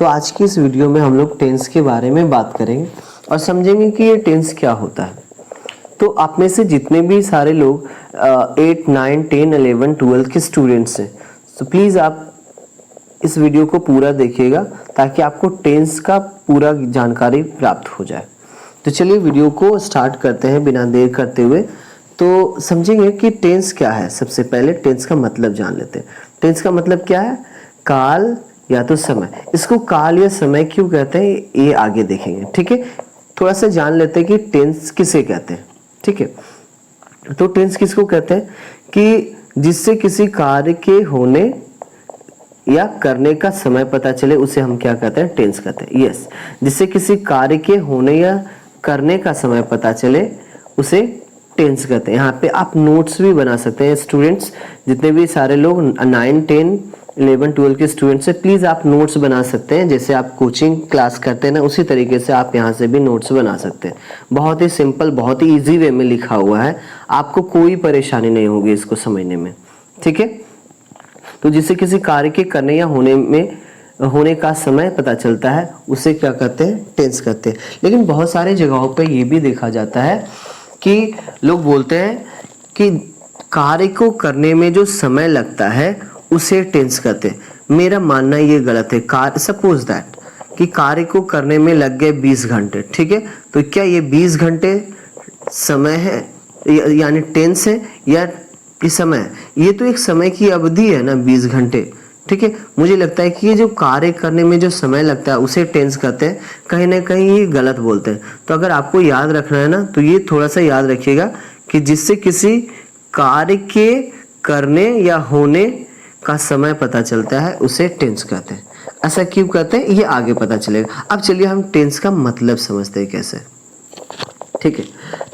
तो आज की इस वीडियो में हम लोग टेंस के बारे में बात करेंगे और समझेंगे कि ये टेंस क्या होता है। तो आप में से जितने भी सारे लोग 8, 9, 10, 11, 12 के स्टूडेंट्स हैं, तो प्लीज़ आप इस वीडियो को पूरा देखिएगा ताकि आपको टेंस का पूरा जानकारी प्राप्त हो जाए। तो चलिए वीडियो को स्टार्ट करते हैं बिना देर करते हुए। तो समझेंगे कि टेंस क्या है। सबसे पहले टेंस का मतलब जान लेते हैं। टेंस का मतलब क्या है? काल या तो समय। इसको काल या समय क्यों कहते हैं ये आगे देखेंगे, ठीक है। थोड़ा सा जान लेते हैं कि टेंस किसे कहते हैं, ठीक है। तो टेंस किसको कहते हैं कि जिससे किसी कार्य के होने या करने का समय पता चले उसे हम क्या कहते हैं? टेंस कहते हैं। यस, जिससे किसी कार्य के होने या करने का समय पता चले उसे टेंस कहते हैं। यहाँ पे आप नोट्स भी बना सकते हैं। स्टूडेंट्स जितने भी सारे लोग 9, 10, 11, 12 के स्टूडेंट्स से प्लीज़ आप नोट्स बना सकते हैं। जैसे आप कोचिंग क्लास करते हैं ना, उसी तरीके से आप यहाँ से भी नोट्स बना सकते हैं। बहुत ही सिंपल, बहुत ही ईजी वे में लिखा हुआ है, आपको कोई परेशानी नहीं होगी इसको समझने में, ठीक है। तो जिससे किसी कार्य के करने या होने का समय पता चलता है उसे क्या कहते हैं? टेंस कहते हैं। लेकिन बहुत सारे जगहों पे ये भी देखा जाता है कि लोग बोलते हैं कि कार्य को करने में जो समय लगता है उसे टेंस कहते हैं। मेरा मानना ये गलत है। सपोज दैट कि कार्य को करने में लग गए 20 घंटे, ठीक है। तो क्या ये 20 घंटे समय है यानी टेंस है या ये समय है? ये तो एक समय की अवधि है ना, 20 घंटे, ठीक है। मुझे लगता है कि ये जो कार्य करने में जो समय लगता है उसे टेंस कहते हैं। कहीं ना कहीं ये गलत बोलते हैं। तो अगर आपको याद रखना है ना, तो ये थोड़ा सा याद रखिएगा कि जिससे किसी कार्य के करने या होने का समय पता चलता है उसे टेंस कहते हैं। ऐसा क्यों कहते हैं ये आगे पता चलेगा। अब चलिए हम टेंस का मतलब समझते हैं कैसे, ठीक है।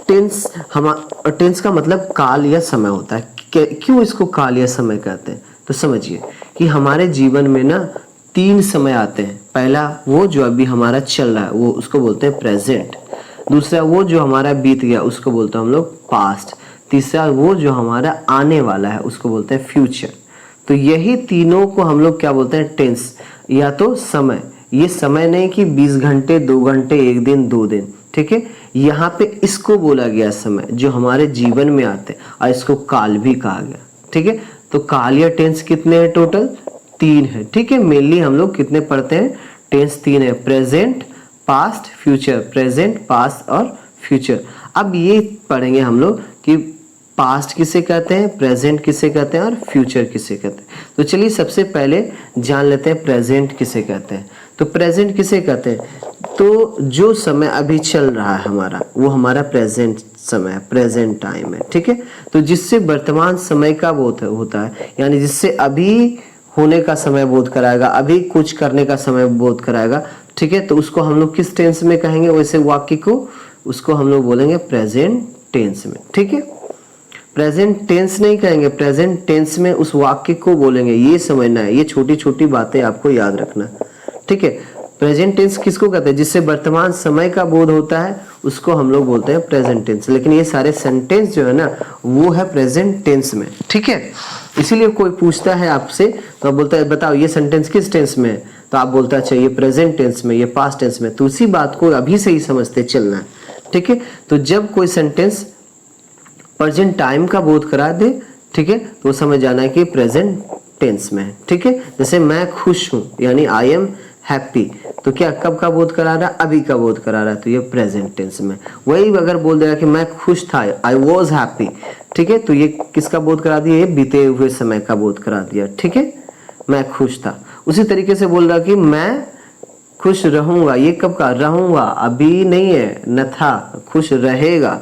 टेंस का मतलब काल या समय होता है। क्यों इसको काल या समय कहते हैं? तो समझिए कि हमारे जीवन में ना 3 समय आते हैं। पहला वो जो अभी हमारा चल रहा है वो उसको बोलते हैं प्रेजेंट। दूसरा वो जो हमारा बीत गया उसको बोलते हैं हम लोग पास्ट। तीसरा वो जो हमारा आने वाला है उसको बोलते हैं फ्यूचर। तो यही तीनों को हम लोग क्या बोलते हैं? टेंस या तो समय। ये समय नहीं कि 20 घंटे, 2 घंटे, 1 दिन, 2 दिन, ठीक है। यहाँ पे इसको बोला गया समय जो हमारे जीवन में आते हैं और इसको काल भी कहा गया, ठीक है। तो काल या टेंस कितने हैं? टोटल 3 है, ठीक है। मेनली हम लोग कितने पढ़ते हैं? टेंस 3 है, present, past, future. Present, past और फ्यूचर। अब ये पढ़ेंगे हम लोग कि पास्ट किसे कहते हैं, प्रेजेंट किसे कहते हैं और फ्यूचर किसे कहते हैं। तो चलिए सबसे पहले जान लेते हैं प्रेजेंट किसे कहते हैं। तो प्रेजेंट किसे कहते हैं? तो जो समय अभी चल रहा है हमारा वो हमारा प्रेजेंट समय है, प्रेजेंट टाइम है, ठीक है। तो जिससे वर्तमान समय का बोध होता है, यानी जिससे अभी होने का समय बोध कराएगा, अभी कुछ करने का समय बोध कराएगा, ठीक है। तो उसको हम लोग किस टेंस में कहेंगे? वैसे वाक्य को उसको हम लोग बोलेंगे प्रेजेंट टेंस में, ठीक है। प्रेजेंट टेंस नहीं कहेंगे, प्रेजेंट टेंस में उस वाक्य को बोलेंगे। ये समझना है, ये छोटी छोटी बातें आपको याद रखना है, ठीक है। प्रेजेंट टेंस किसको कहते हैं? जिससे वर्तमान समय का बोध होता है उसको हम लोग बोलते हैं प्रेजेंट टेंस। लेकिन ये सारे सेंटेंस जो है ना वो है प्रेजेंट टेंस में, ठीक है। इसीलिए कोई पूछता है आपसे तो आप बोलता है बताओ ये सेंटेंस किस टेंस में है? तो आप बोलता है अच्छा ये प्रेजेंट टेंस में, ये पास्ट टेंस में। तो उसी बात को अभी से ही समझते चलना है, ठीक है। तो जब कोई सेंटेंस प्रेजेंट टाइम का बोध करा दे, ठीक है, तो समझ जाना है कि प्रेजेंट टेंस में है, ठीक है। जैसे मैं खुश हूं यानी आई एम हैप्पी, तो क्या कब का बोध करा रहा है? अभी का बोध करा रहा है, तो ये प्रेजेंट टेंस में। वही अगर बोल देगा कि मैं खुश था, आई वॉज हैप्पी, ठीक है, तो ये किसका बोध करा दिया? ये बीते हुए समय का बोध करा दिया, ठीक है, मैं खुश था। उसी तरीके से बोल रहा कि मैं खुश रहूंगा, ये कब का? रहूंगा, अभी नहीं है, न था, खुश रहेगा,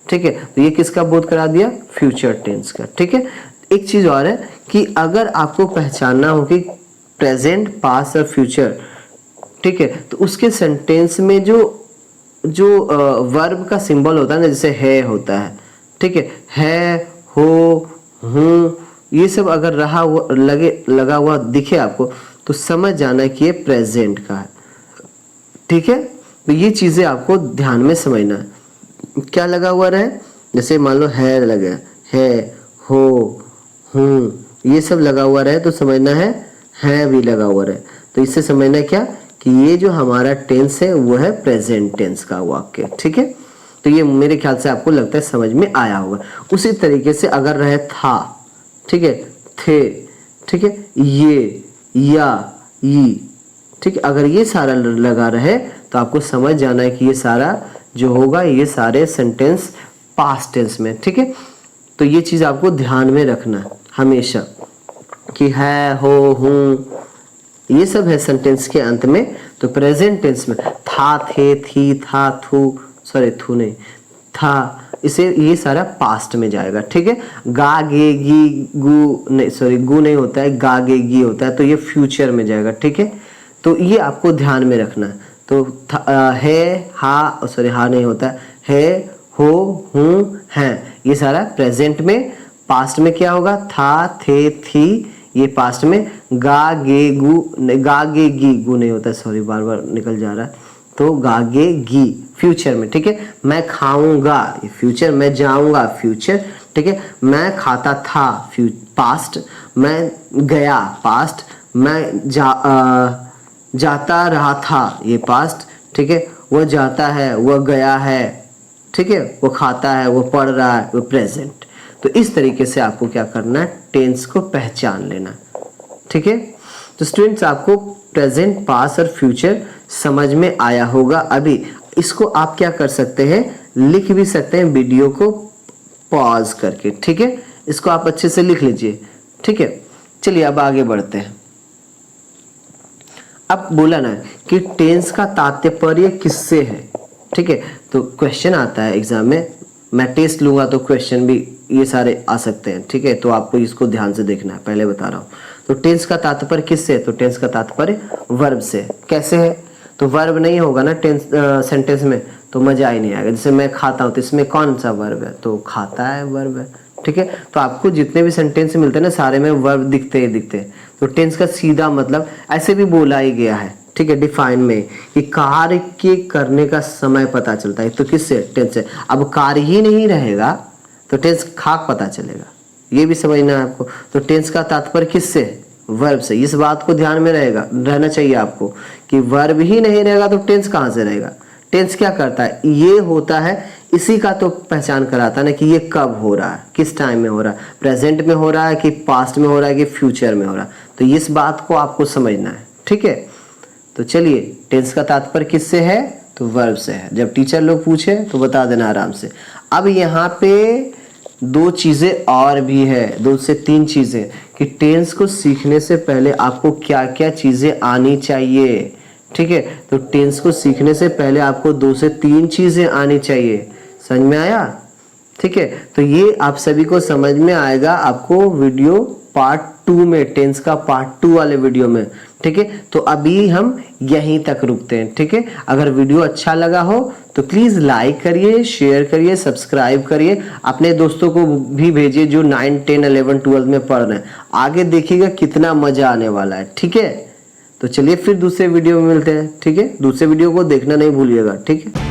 ठीक है। तो ये किसका बोध करा दिया? फ्यूचर टेंस का, ठीक है। एक चीज और है कि अगर आपको पहचानना हो कि प्रेजेंट, पास्ट और फ्यूचर, ठीक है, तो उसके सेंटेंस में जो वर्ब का सिंबल होता है ना, जैसे है होता है, ठीक है, हो, हूँ, ये सब अगर लगा हुआ दिखे आपको तो समझ जाना कि ये प्रेजेंट का है, ठीक है। तो ये चीजें आपको ध्यान में समझना है। क्या लगा हुआ रहे? जैसे मान लो है लगे, है, हो, हूँ, ये सब लगा हुआ रहे तो समझना है भी लगा हुआ रहे। तो इससे समझना क्या कि ये जो हमारा टेंस है वो है प्रेजेंट टेंस का वाक्य, ठीक है। तो ये मेरे ख्याल से आपको लगता है समझ में आया होगा। उसी तरीके से अगर रहे था, ठीक है, थे, ठीक है, ये, या, ई, ठीक है, अगर ये सारा लगा रहे तो आपको समझ जाना है कि ये सारा जो होगा ये सारे सेंटेंस पास्ट टेंस में, ठीक है। तो ये चीज आपको ध्यान में रखना है हमेशा कि है, हो, हूं, ये सब है सेंटेंस के अंत में। तो प्रेजेंट टेंस में था, थे, थी, था, थू, सॉरी थू नहीं, था, इसे ये सारा पास्ट में जाएगा, ठीक है। गा, गे, गी, गु नहीं, सॉरी गु नहीं होता है, गा, गे, गी होता है, तो ये फ्यूचर में जाएगा, ठीक है। तो ये आपको ध्यान में रखना है। तो है, हा, सॉरी हा नहीं होता है, हो, हूं, हैं, ये सारा प्रेजेंट में। पास्ट में क्या होगा, था, थे, थी, ये पास्ट में। गा, गे, गु, गा, गे, गी, गु नहीं होता, सॉरी बार बार निकल जा रहा है, तो गा, गे, गी फ्यूचर में, ठीक है। मैं खाऊंगा, ये फ्यूचर, मैं जाऊंगा फ्यूचर, ठीक है। मैं खाता था पास्ट, मैं गया पास्ट, मैं जाता रहा था ये पास्ट, ठीक है। वो जाता है, वो गया है, ठीक है, वो खाता है, वो पढ़ रहा है, वो प्रेजेंट। तो इस तरीके से आपको क्या करना है, टेंस को पहचान लेना, ठीक है। तो स्टूडेंट्स आपको प्रेजेंट, पास्ट और फ्यूचर समझ में आया होगा। अभी इसको आप क्या कर सकते हैं, लिख भी सकते हैं वीडियो को पॉज करके, ठीक है। इसको आप अच्छे से लिख लीजिए, ठीक है। चलिए अब आगे बढ़ते हैं। अब बोला ना कि टेंस का तात्पर्य किससे है, ठीक है। तो क्वेश्चन आता है एग्जाम में, मैं टेस्ट लूंगा तो क्वेश्चन भी ये सारे आ सकते हैं, ठीक है। तो आपको इसको ध्यान से देखना है, पहले बता रहा हूँ। तो टेंस का तात्पर्य किससे है, तो टेंस का तात्पर्य वर्ब से। कैसे है, तो वर्ब नहीं होगा ना टेंस सेंटेंस में तो मजा ही नहीं आएगा। जैसे मैं खाता हूँ तो इसमें कौन सा वर्ब है, तो खाता है वर्ब है, ठीक है। तो आपको जितने भी सेंटेंस मिलते हैं ना सारे में वर्ब दिखते ही दिखते हैं। तो टेंस का सीधा मतलब ऐसे भी बोला ही गया है, ठीक है, डिफाइन में, कि कार्य के करने का समय पता चलता है। तो किससे, टेंस से। अब कार्य ही नहीं रहेगा तो टेंस खाक पता चलेगा, ये भी समझना है आपको। तो टेंस का तात्पर्य किससे, वर्ब से। इस बात को ध्यान में रहना चाहिए आपको कि वर्ब ही नहीं रहेगा तो टेंस कहाँ से रहेगा। टेंस क्या करता है, ये होता है, इसी का तो पहचान कराता है ना कि ये कब हो रहा है, किस टाइम में हो रहा है, प्रेजेंट में हो रहा है कि पास्ट में हो रहा है कि फ्यूचर में हो रहा है। तो इस बात को आपको समझना है, ठीक है। तो चलिए, टेंस का तात्पर्य किससे है, तो वर्ब से है। जब टीचर लोग पूछे तो बता देना आराम से। अब यहाँ पे दो चीजें और भी है, 2 से 3 चीजें, कि टेंस को सीखने से पहले आपको क्या क्या चीजें आनी चाहिए, ठीक है। तो टेंस को सीखने से पहले आपको 2 से 3 चीजें आनी चाहिए, समझ में आया, ठीक है। तो ये आप सभी को समझ में आएगा आपको वीडियो पार्ट 2 में, टेंस का पार्ट 2 वाले वीडियो में, ठीक है। तो अभी हम यहीं तक रुकते हैं, ठीक है। अगर वीडियो अच्छा लगा हो तो प्लीज लाइक करिए, शेयर करिए, सब्सक्राइब करिए, अपने दोस्तों को भी भेजिए जो 9, 10, 11, 12 में पढ़ रहे हैं। आगे देखिएगा कितना मजा आने वाला है, ठीक है। तो चलिए फिर दूसरे वीडियो में मिलते हैं, ठीक है। दूसरे वीडियो को देखना नहीं भूलिएगा, ठीक है।